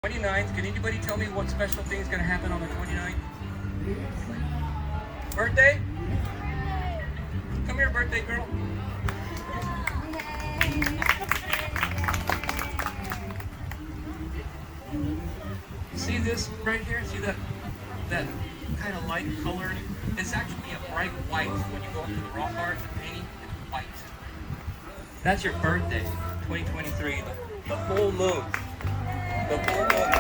29th, can anybody tell me what special thing is going to happen on the 29th? Birthday? Come here, birthday girl. See this right here? See that kind of light colored? It's actually a bright white. When you go up to the rock art, the painting, it's white. That's your birthday, 2023, the full moon. The full moon.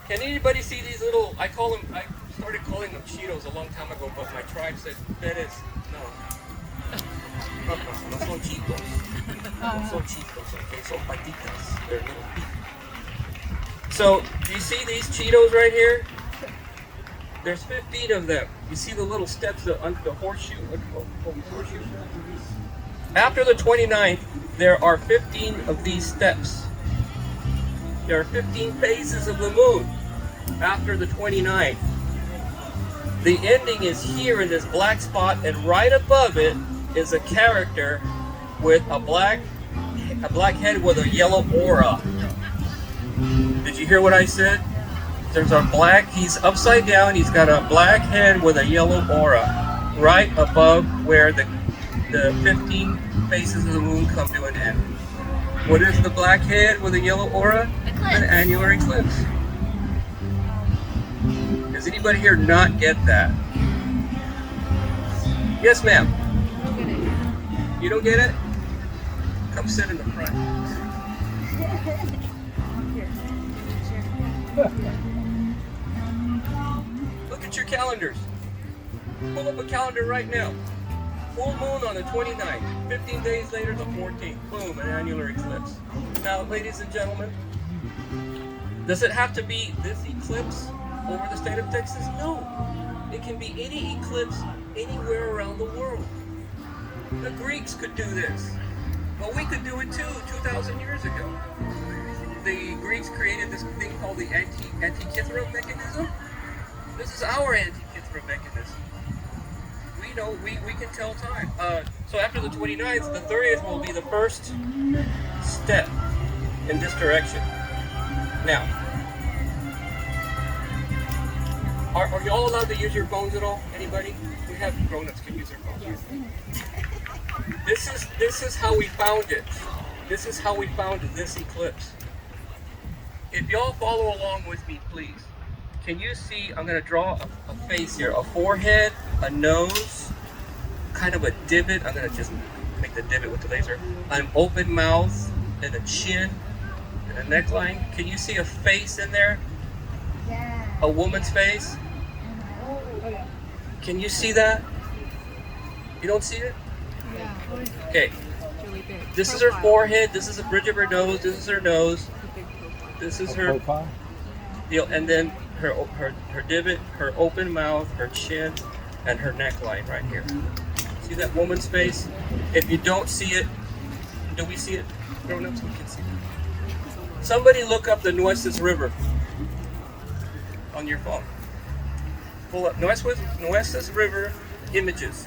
Can anybody see these little, I started calling them Cheetos a long time ago, but my tribe said, Pérez, no. No son Cheetos. No son Cheetos, okay? Son patitas. They're little feet. So, do you see these Cheetos right here? There's 15 of them. You see the little steps, the horseshoe? Horseshoe? After the 29th, there are 15 of these steps. There are 15 phases of the moon after the 29th. The ending is here in this black spot, and right above it is a character with a black head with a yellow aura. Did you hear what I said? There's a black, he's upside down, he's got a black head with a yellow aura right above where the 15 phases of the moon come to an end. What is the black head with a yellow aura? Eclipse. An annular eclipse. Does anybody here not get that? Yes, ma'am. You don't get it? Come sit in the front. Look at your calendars. Pull up a calendar right now. Full moon on the 29th. 15 days later, the 14th. Boom, an annular eclipse. Now, ladies and gentlemen, does it have to be this eclipse over the state of Texas? No. It can be any eclipse anywhere around the world. The Greeks could do this. Well, we could do it too 2,000 years ago. The Greeks created this thing called the Antikythera mechanism. This is our Antikythera mechanism. We know, we can tell time. So after the 29th, the 30th will be the first step in this direction. Now, are you all allowed to use your phones at all? Anybody? We have grown-ups can use their phones. This is how we found it. This is how we found this eclipse. If y'all follow along with me, please. Can you see, I'm going to draw a face here, a forehead, a nose, kind of a divot. I'm going to just make the divot with the laser. An open mouth and a chin and a neckline. Can you see a face in there? Yeah. A woman's face? Can you see that? You don't see it? Yeah. Okay. This is her forehead. This is the bridge of her nose. This is her nose. This is her. And then her divot, her open mouth, her chin, and her neckline right here. See that woman's face? If you don't see it, do we see it? Grown-ups, we can see it. Somebody look up the Nueces River on your phone. Pull up Nueces River images.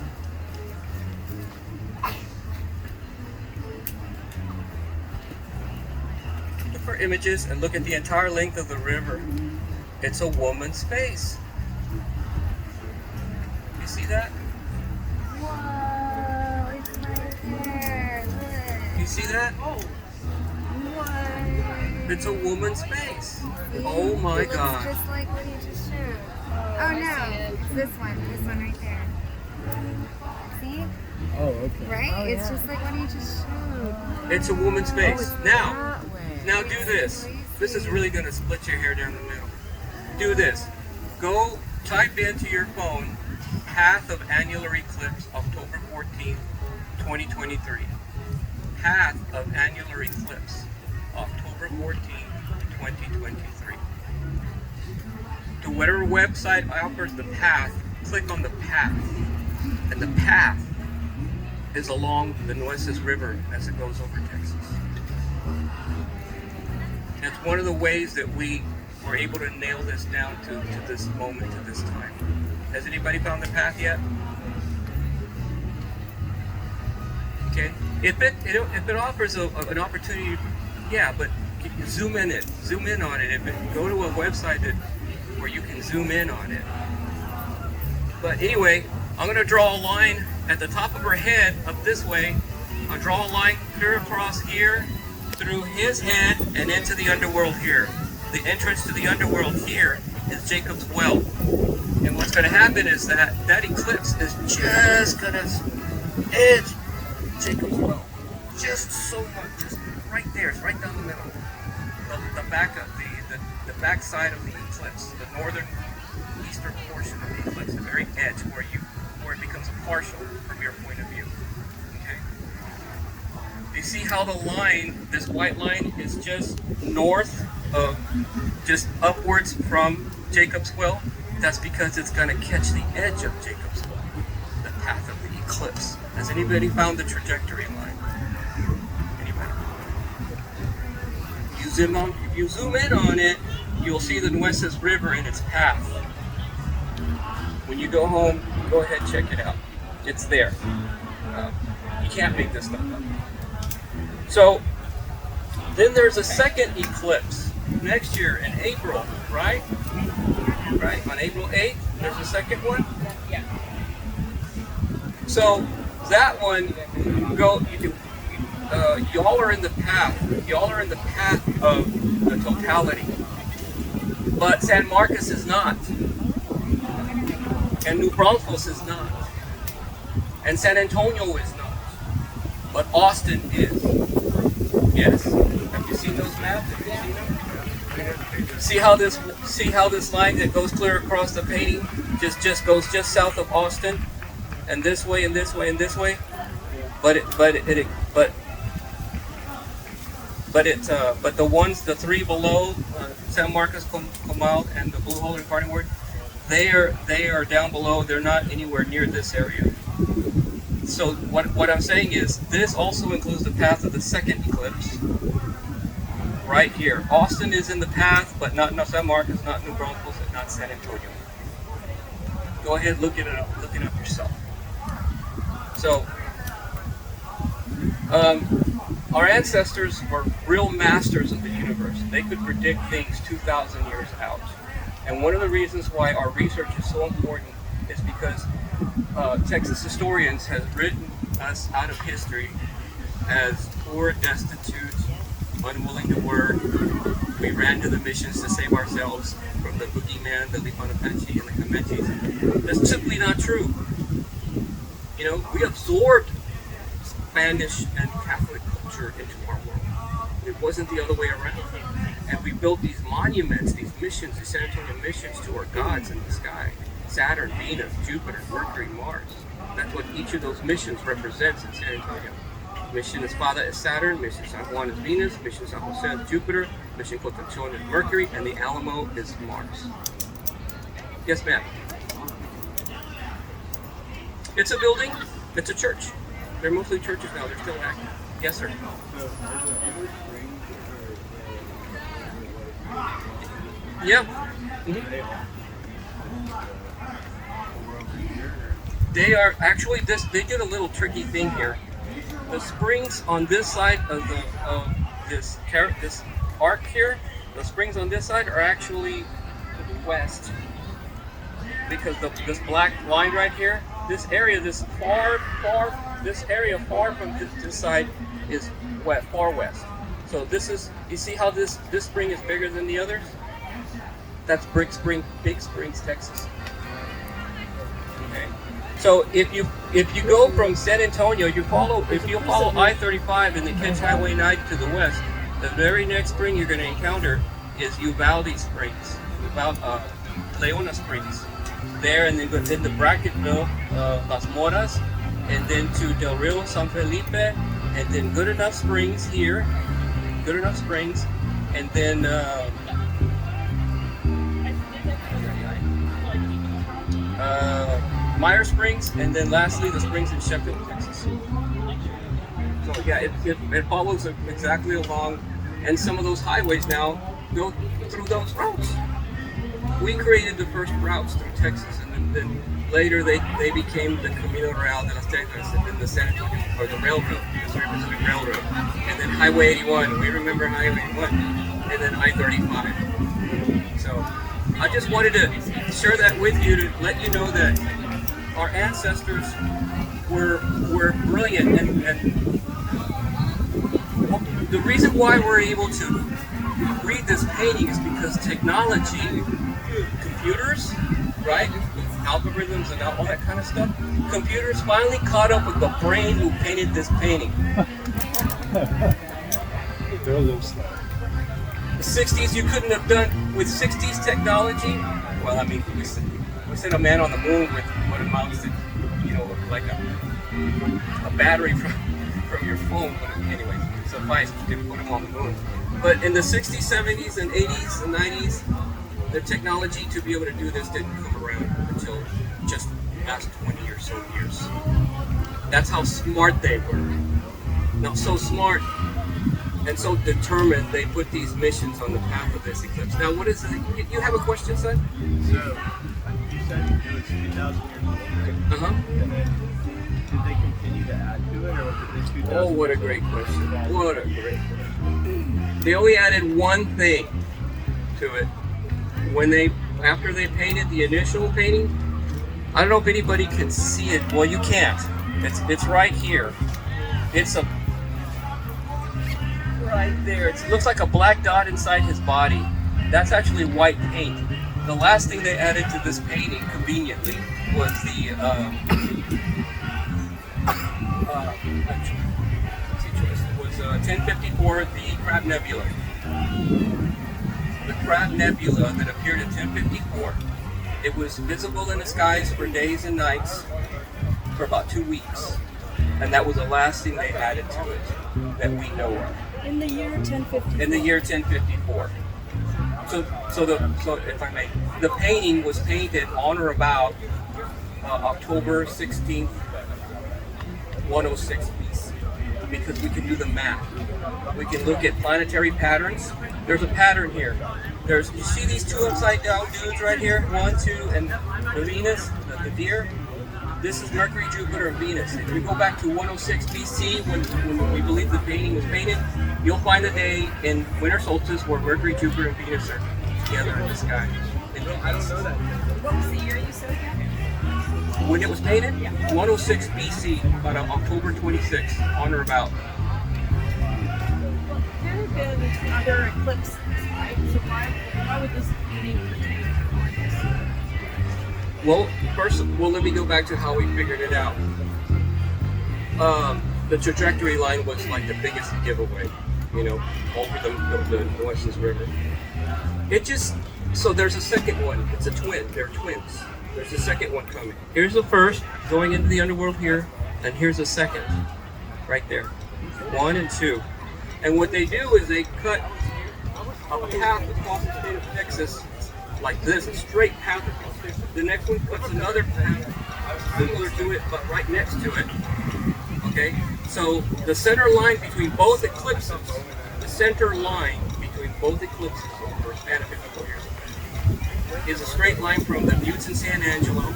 Look for images and look at the entire length of the river. It's a woman's face. You see that? Whoa, it's right there. Look. You see that? What? It's a woman's face. Oh my It looks God. just like what you just showed. Oh no, it's this one right there. See? Oh, okay. Right? Oh, It's yeah. just like what you just showed. It's a woman's face. Now do It's this. crazy. This is really going to split your hair down the middle. Do this. Go type into your phone path of annular eclipse October 14th, 2023. Path of annular eclipse October 14th, 2023. To whatever website offers the path, click on the path. And the path is along the Nueces River as it goes over Texas. It's one of the ways that we were able to nail this down to this moment, to this time. Has anybody found the path yet? Okay. If it offers an opportunity Yeah, but zoom in on it. Go to a website where you can zoom in on it. But anyway, I'm going to draw a line at the top of her head up this way. I'll draw a line clear across here, through his head, and into the underworld here. The entrance to the underworld here is Jacob's well. And what's going to happen is that eclipse is just going to edge Jacob's well. Just so much, just right there. It's right down the middle. The back of the back side of the eclipse, the northern eastern portion of the eclipse, the very edge where it becomes a partial from your point of view. Okay. You see how the line, this white line, is just north of, just upwards from Jacob's well? That's because it's going to catch the edge of Jacob's well, the path of the eclipse. Has anybody found the trajectory line? Anybody? If you zoom in on it, you'll see the Nueces River in its path. When you go home, go ahead and check it out. It's there. You can't make this stuff up. So, then there's a second eclipse next year in April, right? Right, on April 8th, there's a second one. Yeah. So that one, y'all are in the path. Y'all are in the path of the totality. But San Marcos is not, and New Braunfels is not, and San Antonio is not, but Austin is. Yes. Have you seen those maps? Have you seen them? See how this line that goes clear across the painting just goes just south of Austin, and this way and this way and this way, but the three below San Marcos, Comal, and the Blue Hole and Garden Ward, they are down below. They're not anywhere near this area. So what I'm saying is this also includes the path of the second eclipse. Right here. Austin is in the path, but not San Marcos, not New Braunfels, and not San Antonio. Go ahead, look it up yourself. So, our ancestors were real masters of the universe. They could predict things 2,000 years out. And one of the reasons why our research is so important is because Texas historians has written us out of history as poor, destitute, unwilling to work. We ran to the missions to save ourselves from the boogeyman, the Lipanapanchi, and the Comanches. That's simply not true. You know, we absorbed Spanish and Catholic culture into our world. It wasn't the other way around. And we built these monuments, these missions, the San Antonio missions to our gods in the sky. Saturn, Venus, Jupiter, Mercury, Mars. That's what each of those missions represents in San Antonio. Mission Espada is Saturn, Mission San Juan is Venus, Mission San Jose is Jupiter, Mission Concepcion is Mercury, and the Alamo is Mars. Yes, ma'am? It's a building, it's a church. They're mostly churches now, they're still active. Yes, sir? Yeah. Mm-hmm. They are actually they did a little tricky thing here. The springs on this side of this arc here, the springs on this side are actually to the west, because this black line right here, this area, this area far from this side is far west. So this is, you see how this spring is bigger than the others? That's Big Springs, Texas. Okay. So if you go from San Antonio, if you follow I-35 and then catch Highway 9 to the west, the very next spring you're going to encounter is Uvalde Springs, Leona Springs. There, and then go into Brackettville, Las Moras, and then to Del Rio, San Felipe, and then Good Enough Springs here, and then Meyer Springs, and then lastly the springs in Sheffield, Texas. So yeah, it follows exactly along, and some of those highways now go through those roads. we created the first routes through Texas, and then later they became the Camino Real de las Texas, and then the San Antonio, or the railroad, Missouri Pacific Railroad, and then Highway 81. We remember Highway 81, and then I-35. So I just wanted to share that with you to let you know that our ancestors were brilliant, and the reason why we're able to read this painting is because technology, computers, right, algorithms and all that kind of stuff, computers finally caught up with the brain who painted this painting. They're a little slow. The 60s you couldn't have done with 60s technology. Well, I mean, we sent a man on the moon with what amounts to, like a battery from your phone. But anyway, suffice, you can put him on the moon. But in the 60s, 70s, and 80s, and 90s, the technology to be able to do this didn't come around until just the past 20 or so years. That's how smart they were. Now, so smart and so determined, they put these missions on the path of this eclipse. Now, what is it? You have a question, son? So, you said it was 2,000 years old. Uh-huh. And then, did they continue to add to it, or was it 2,000? Oh, what a great question. What a great question. They only added one thing to it. After they painted the initial painting, I don't know if anybody can see it. Well, you can't. It's right here. It's right there. It looks like a black dot inside his body. That's actually white paint. The last thing they added to this painting, conveniently, was the 1054, the Crab Nebula. The Crab Nebula that appeared at 1054. It was visible in the skies for days and nights for about 2 weeks. And that was the last thing they added to it that we know of. In the year 1054. In the year 1054. So if I may, the painting was painted on or about October 16th, 106 BC, because we can do the math. We can look at planetary patterns. There's a pattern here. You see these two upside down dudes right here? 1, 2, and the Venus, the deer. This is Mercury, Jupiter, and Venus. If we go back to 106 BC, when we believe the painting was painted, you'll find a day in winter solstice where Mercury, Jupiter, and Venus are together in the sky. I don't know that. What was the year you said again? When it was painted? 106 BC, about October 26th, on or about. There have been other eclipses, right? So why would this painting pertain to this? Well, let me go back to how we figured it out. The trajectory line was like the biggest giveaway, over the Nueces River. So there's a second one. It's a twin. They're twins. There's a second one coming. Here's the first going into the underworld here, and here's the second right there. 1 and 2. And what they do is they cut a path across the state of Texas like this, a straight path across there. The next one cuts another path similar to it, but right next to it. Okay? So the center line between both eclipses, over a span of 54 years, is a straight line from the Buttes in San Angelo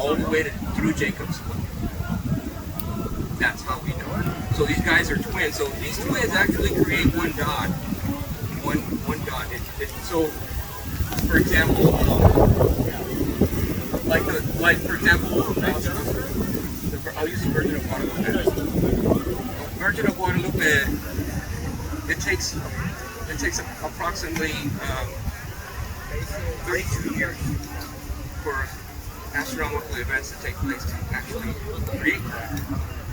all the way through Jacob's. That's how we know it. So these guys are twins. So these twins actually create one god. One god. So, for example, I'll use the Virgin of Guadalupe. Virgin of Guadalupe, it takes approximately 32 years for astronomical events to take place to actually create that.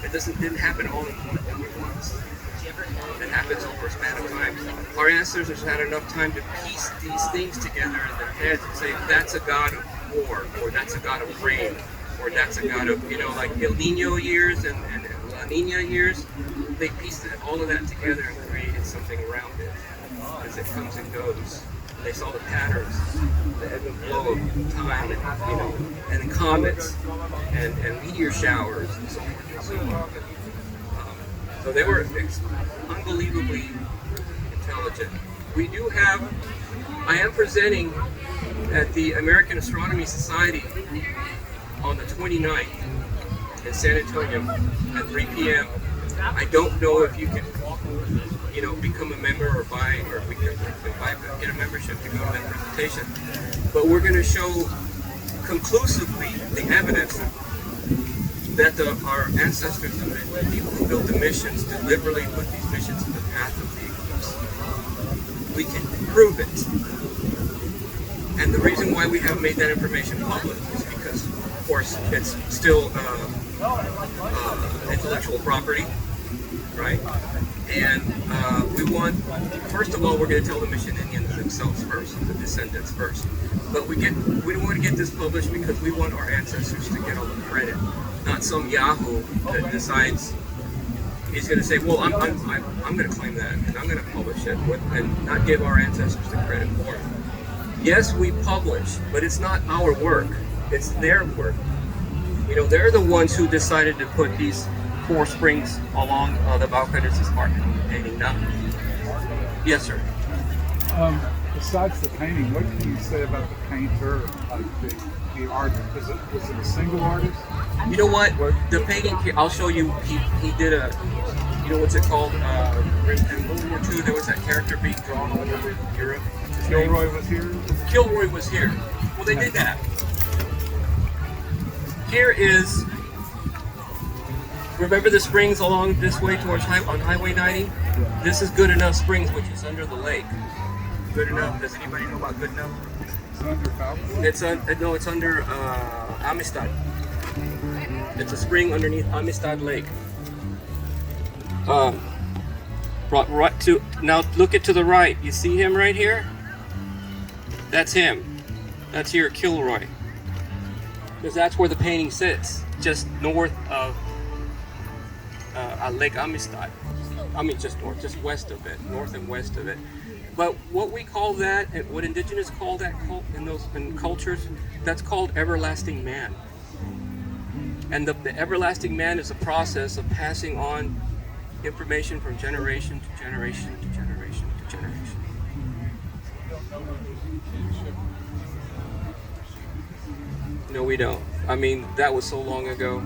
It didn't happen all at once. It happens over a span of time. Our ancestors had enough time to piece these things together in their heads and say, that's a god of war, or that's a god of rain, or that's a god of, like El Nino years and La Nina years. They pieced all of that together and created something around it as it comes and goes. They saw the patterns, the ebb and flow of time, and the comets, and meteor showers, and so forth and so on. So they were unbelievably intelligent. I am presenting at the American Astronomy Society on the 29th in San Antonio at 3 p.m. I don't know if you can, become a member or buy, or we can get a membership to go to that presentation. But we're going to show conclusively the evidence that our ancestors and the people who built the missions deliberately put these missions in the path of the eclipse. We can prove it. And the reason why we haven't made that information public is because, of course, it's still intellectual property, right? And we want, first of all, we're going to tell the mission Indians themselves first, the descendants first. But we don't want to get this published because we want our ancestors to get all the credit, not some Yahoo that decides he's going to say, well, I'm going to claim that and I'm going to publish it and not give our ancestors the credit for it. Yes, we publish, but it's not our work. It's their work. They're the ones who decided to put these 4 springs along the Valcarces arc painting. Now, yes, sir. Besides the painting, what can you say about the painter, like the artist? Was it a single artist? You know what? The painting, I'll show you. He did a, what's it called? In World War II, there was that character being drawn all over Europe. Kilroy was here? Kilroy was here. Well, they did that. Here is, remember the springs along this way towards on Highway 90? This is Good Enough Springs, which is under the lake. Good Enough. Does anybody know about Good Enough? It's under Falcon? It's under Amistad. It's a spring underneath Amistad Lake. Now look it to the right. You see him right here? That's him. That's here, Kilroy. Because that's where the painting sits, just north of Lake Amistad. I mean, just west of it, north and west of it. But what we call that, and what indigenous call that in cultures, that's called everlasting man. And the everlasting man is a process of passing on information from generation to generation to generation to generation. No, we don't. I mean, that was so long ago.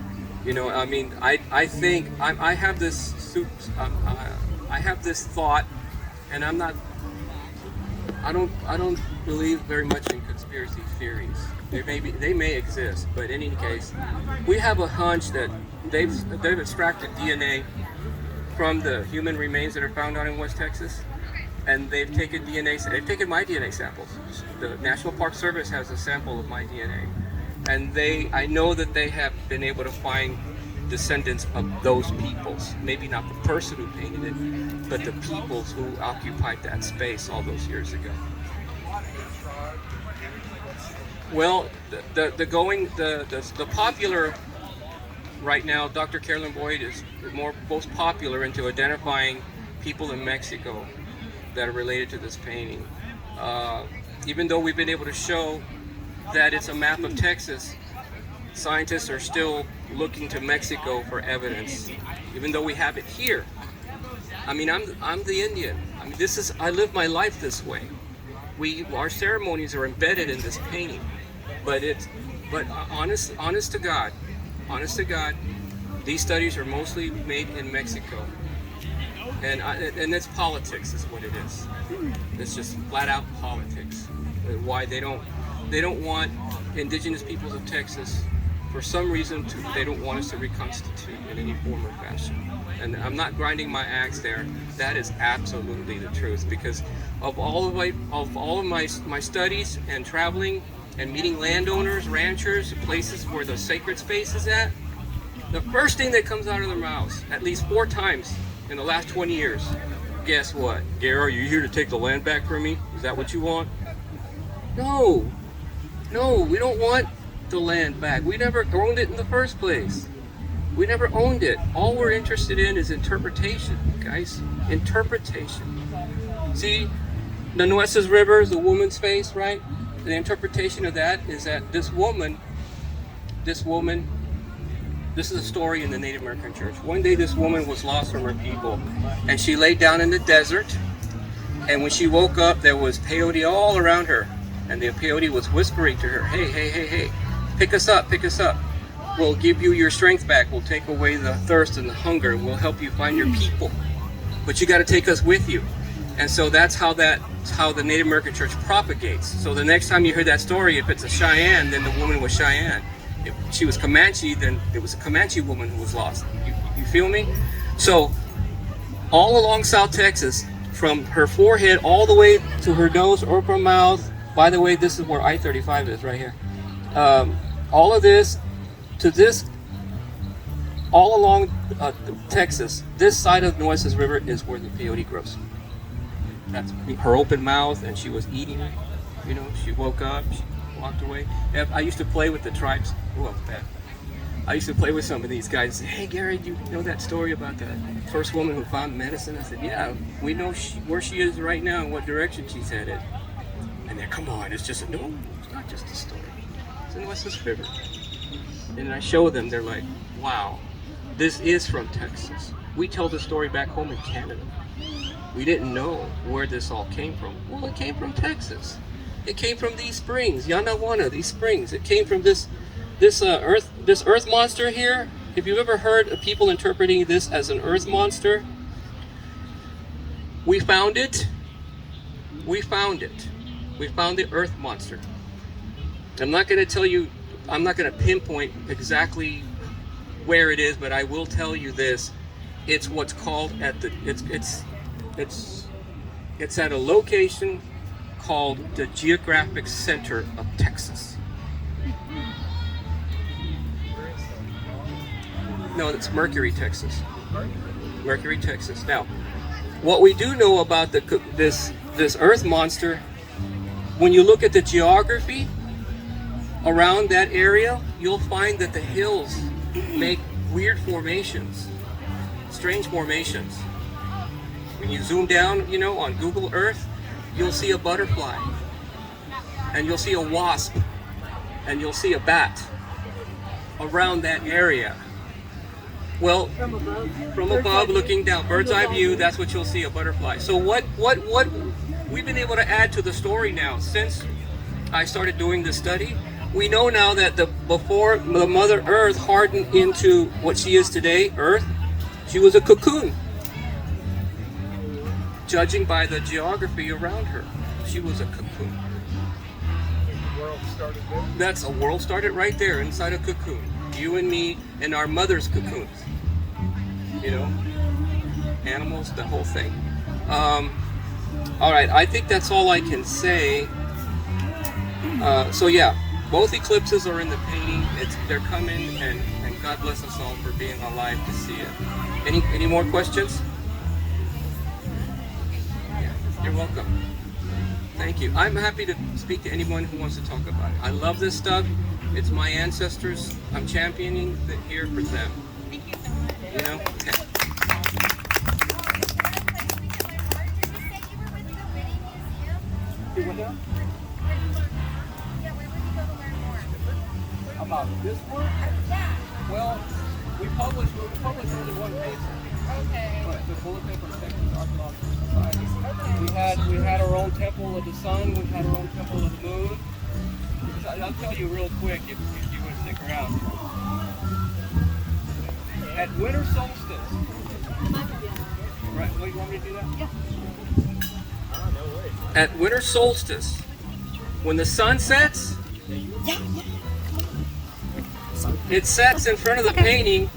I think I have this thought, and I don't believe very much in conspiracy theories. They may exist, but in any case, we have a hunch that they've extracted DNA from the human remains that are found out in West Texas, and they've taken my DNA samples. The National Park Service has a sample of my DNA, and I know that they have been able to find descendants of those peoples. Maybe not the person who painted it, but the peoples who occupied that space all those years ago. Well, the popular right now, Dr. Carolyn Boyd is most popular into identifying people in Mexico that are related to this painting. Even though we've been able to show that it's a map of Texas, scientists are still looking to Mexico for evidence, even though we have it here. I mean, I'm the Indian. I mean, I live my life this way. Our ceremonies are embedded in this painting, but honest to God, these studies are mostly made in Mexico, and it's politics, is what it is. It's just flat out politics. Why they don't want indigenous peoples of Texas, for some reason, they don't want us to reconstitute in any form or fashion. And I'm not grinding my axe there. That is absolutely the truth, because of all of my studies and traveling and meeting landowners, ranchers, places where the sacred space is at, the first thing that comes out of their mouths, at least 4 times in the last 20 years, guess what? Gary, are you here to take the land back from me? Is that what you want? No, we don't want the land back. We never owned it in the first place. We never owned it. All we're interested in is interpretation, guys. Interpretation. See, the Nueces River is the woman's face, right? The interpretation of that is that this woman, this is a story in the Native American church. One day this woman was lost from her people, and she laid down in the desert, and when she woke up, there was peyote all around her. And the peyote was whispering to her, hey, hey, hey, hey, pick us up, pick us up. We'll give you your strength back. We'll take away the thirst and the hunger. We'll help you find your people. But you got to take us with you. And so that's how the Native American church propagates. So the next time you hear that story, if it's a Cheyenne, then the woman was Cheyenne. If she was Comanche, then it was a Comanche woman who was lost. You feel me? So all along South Texas, from her forehead all the way to her nose or her mouth. By the way, this is where I-35 is, right here. All of this to this, all along Texas, this side of Nueces River is where the peyote grows. That's her open mouth, and she was eating it. You know, she woke up, she walked away. I used to play with the tribes. Oh, that was bad. I used to play with some of these guys and say, hey, Gary, do you know that story about the first woman who found medicine? I said, yeah, we know where she is right now and what direction she's headed. And they're, come on, it's just no, it's not just a story. It's in Nueces River. And I show them, they're like, wow, this is from Texas. We tell the story back home in Canada. We didn't know where this all came from. Well, it came from Texas. It came from these springs, Yanawana, these springs. It came from this earth monster here. If you've ever heard of people interpreting this as an earth monster, we found it. We found it. We found the earth monster. I'm not going to tell you, I'm not going to pinpoint exactly where it is, but I will tell you this. It's what's called at the, it's at a location called the Geographic Center of Texas. No, it's Mercury, Texas. Mercury, Texas. Now, what we do know about this earth monster, when you look at the geography around that area, you'll find that the hills make weird formations, strange formations. When you zoom down, you know, on Google Earth, you'll see a butterfly, and you'll see a wasp, and you'll see a bat around that area. Well, from above looking down, bird's eye view, that's what you'll see, a butterfly. So what we've been able to add to the story now, since I started doing this study, we know now that before the Mother Earth hardened into what she is today, Earth, she was a cocoon. Judging by the geography around her, she was a cocoon. The world started there. That's a world started right there inside a cocoon. You and me and our mother's cocoons. You know, animals, the whole thing. All right, I think that's all I can say. So yeah, both eclipses are in the painting. They're coming, and God bless us all for being alive to see it. Any more questions? Yeah, you're welcome. Thank you. I'm happy to speak to anyone who wants to talk about it. I love this stuff. It's my ancestors. I'm championing it here for them. Thank you so much. You know? Okay. About this work? Well, we published only one paper. Okay. But the bullet paper of Texas Archaeological Society. We had our own temple of the sun. We had our own temple of the moon. I'll tell you real quick if you would stick around. At winter solstice. Right? Wait, you want me to do that? Yeah. At winter solstice, when the sun sets, it sets in front of the painting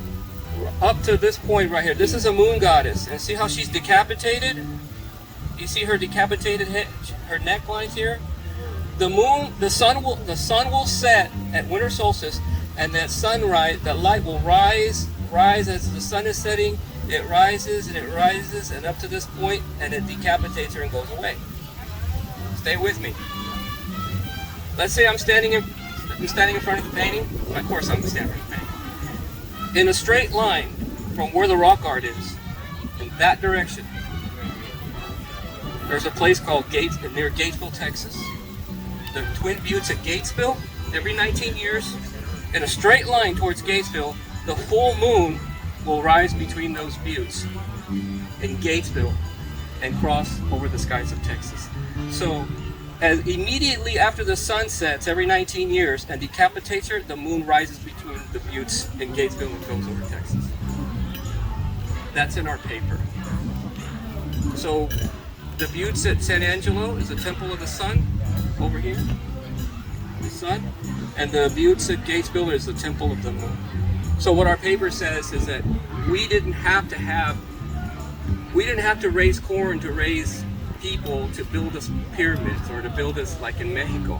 up to this point right here. This is a moon goddess, and see how she's decapitated? You see her decapitated head, her necklines here? The sun will set at winter solstice, and that light will rise as the sun is setting. It rises and it rises, and up to this point, and it decapitates her and goes away. Stay with me. Let's say I'm standing in front of the painting. Of course, I'm standing in front of the painting. In a straight line from where the rock art is, in that direction, there's a place called near Gatesville, Texas. The Twin Buttes at Gatesville, every 19 years, in a straight line towards Gatesville, the full moon will rise between those buttes in Gatesville and cross over the skies of Texas. So as immediately after the sun sets every 19 years and decapitates her, the moon rises between the buttes in Gatesville and goes over Texas. That's in our paper. So the buttes at San Angelo is the temple of the sun over here, the sun, and the buttes at Gatesville is the temple of the moon. So what our paper says is that we didn't have to raise corn to raise people to build us pyramids or to build us like in Mexico.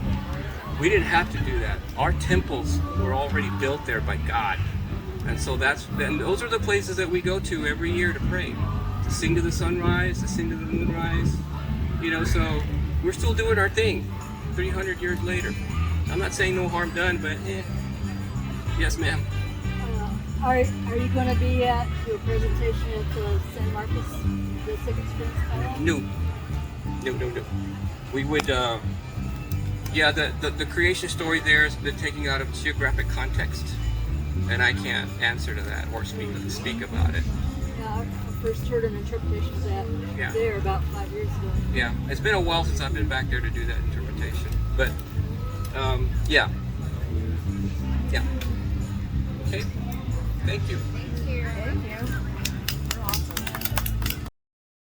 We didn't have to do that. Our temples were already built there by God. And so those are the places that we go to every year to pray, to sing to the sunrise, to sing to the moonrise. So we're still doing our thing 300 years later. I'm not saying no harm done, but yes, ma'am. Are you going to be at your presentation at the San Marcos, the Second Springs Island? No. We would, the creation story there has been taken out of geographic context, and I can't answer to that or speak about it. Yeah, I first heard an interpretation of that there about 5 years ago. Yeah, it's been a while since I've been back there to do that interpretation, but yeah. Okay, thank you.